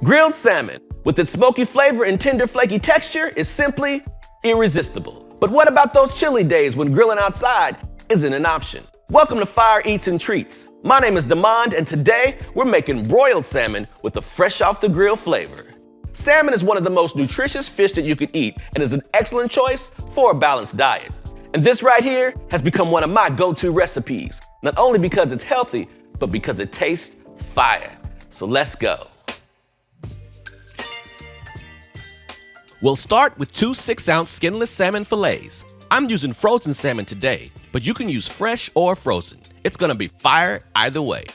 Grilled salmon, with its smoky flavor and tender flaky texture, is simply irresistible. But what about those chilly days when grilling outside isn't an option? Welcome to Fire Eats and Treats. My name is Demond, and today we're making broiled salmon with a fresh off the grill flavor. Salmon is one of the most nutritious fish that you could eat and is an excellent choice for a balanced diet. And this right here has become one of my go-to recipes, not only because it's healthy, but because it tastes fire. So let's go. We'll start with 2 6-ounce skinless salmon fillets. I'm using frozen salmon today, but you can use fresh or frozen. It's gonna be fire either way.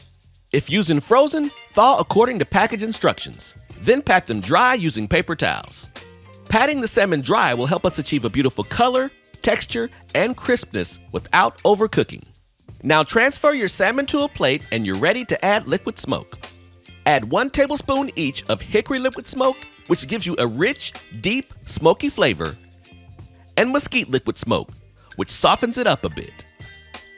If using frozen, thaw according to package instructions. Then pat them dry using paper towels. Patting the salmon dry will help us achieve a beautiful color, texture, and crispness without overcooking. Now transfer your salmon to a plate and you're ready to add liquid smoke. Add 1 tablespoon each of hickory liquid smoke, which gives you a rich, deep, smoky flavor, and mesquite liquid smoke, which softens it up a bit.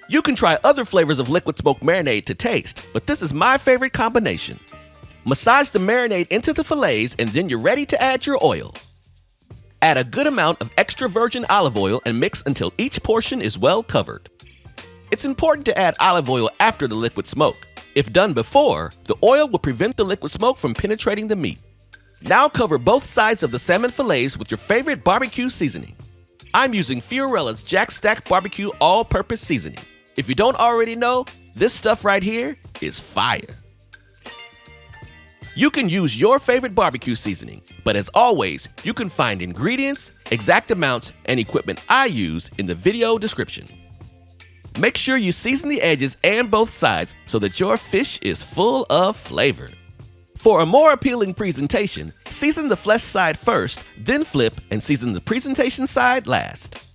You can try other flavors of liquid smoke marinade to taste, but this is my favorite combination. Massage the marinade into the fillets and then you're ready to add your oil. Add a good amount of extra virgin olive oil and mix until each portion is well covered. It's important to add olive oil after the liquid smoke. If done before, the oil will prevent the liquid smoke from penetrating the meat. Now cover both sides of the salmon fillets with your favorite barbecue seasoning. I'm using Fiorella's Jack Stack Barbecue All-Purpose Seasoning. If you don't already know, this stuff right here is fire. You can use your favorite barbecue seasoning, but as always, you can find ingredients, exact amounts, and equipment I use in the video description. Make sure you season the edges and both sides so that your fish is full of flavor. For a more appealing presentation, season the flesh side first, then flip and season the presentation side last.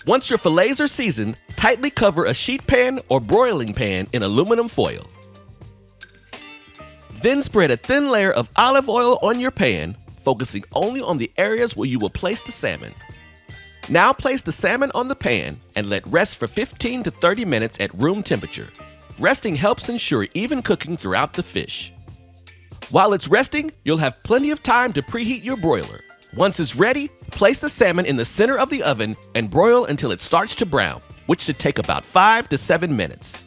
Once your fillets are seasoned, tightly cover a sheet pan or broiling pan in aluminum foil. Then spread a thin layer of olive oil on your pan, focusing only on the areas where you will place the salmon. Now place the salmon on the pan and let rest for 15 to 30 minutes at room temperature. Resting helps ensure even cooking throughout the fish. While it's resting, you'll have plenty of time to preheat your broiler. Once it's ready, place the salmon in the center of the oven and broil until it starts to brown, which should take about 5 to 7 minutes.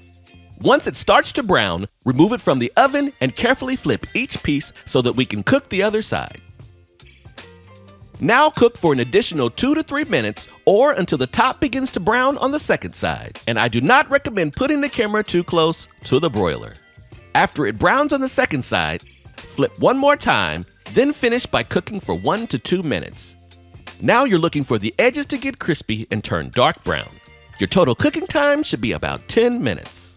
Once it starts to brown, remove it from the oven and carefully flip each piece so that we can cook the other side. Now cook for an additional 2 to 3 minutes or until the top begins to brown on the second side. And I do not recommend putting the camera too close to the broiler. After it browns on the second side, flip one more time, then finish by cooking for 1 to 2 minutes. Now you're looking for the edges to get crispy and turn dark brown. Your total cooking time should be about 10 minutes.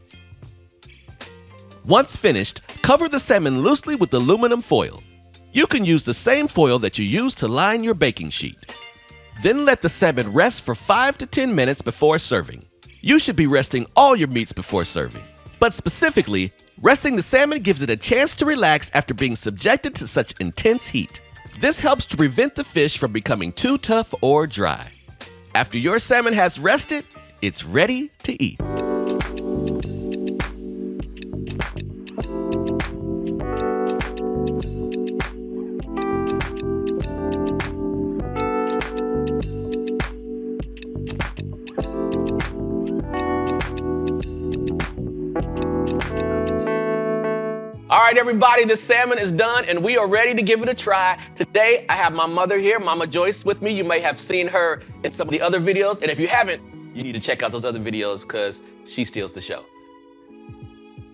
Once finished, cover the salmon loosely with aluminum foil. You can use the same foil that you use to line your baking sheet. Then let the salmon rest for 5 to 10 minutes before serving. You should be resting all your meats before serving. But specifically, resting the salmon gives it a chance to relax after being subjected to such intense heat. This helps to prevent the fish from becoming too tough or dry. After your salmon has rested, it's ready to eat. All right, everybody, the salmon is done and we are ready to give it a try. Today, I have my mother here, Mama Joyce, with me. You may have seen her in some of the other videos, and if you haven't, you need to check out those other videos because she steals the show.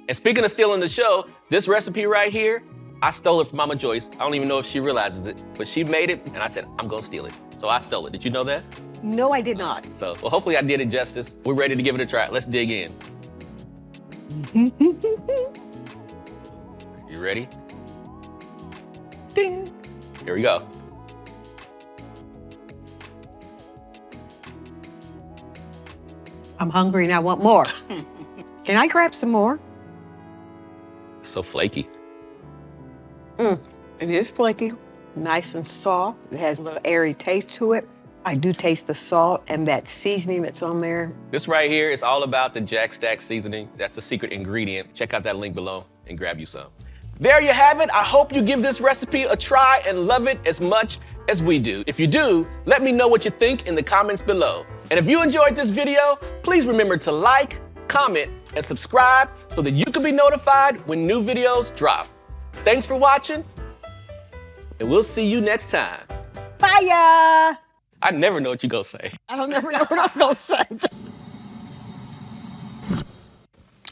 And speaking of stealing the show, this recipe right here, I stole it from Mama Joyce. I don't even know if she realizes it, but she made it and I said, I'm gonna steal it. So I stole it. Did you know that? No, I did not. So, well, hopefully I did it justice. We're ready to give it a try. Let's dig in. You ready? Ding. Here we go. I'm hungry and I want more. Can I grab some more? So flaky. It is flaky, nice and soft. It has a little airy taste to it. I do taste the salt and that seasoning that's on there. This right here is all about the Jack Stack seasoning. That's the secret ingredient. Check out that link below and grab you some. There you have it. I hope you give this recipe a try and love it as much as we do. If you do, let me know what you think in the comments below. And if you enjoyed this video, please remember to like, comment, and subscribe so that you can be notified when new videos drop. Thanks for watching, and we'll see you next time. Fire! I never know what you're gonna say. I don't never know what I'm gonna say.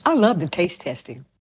I love the taste testing.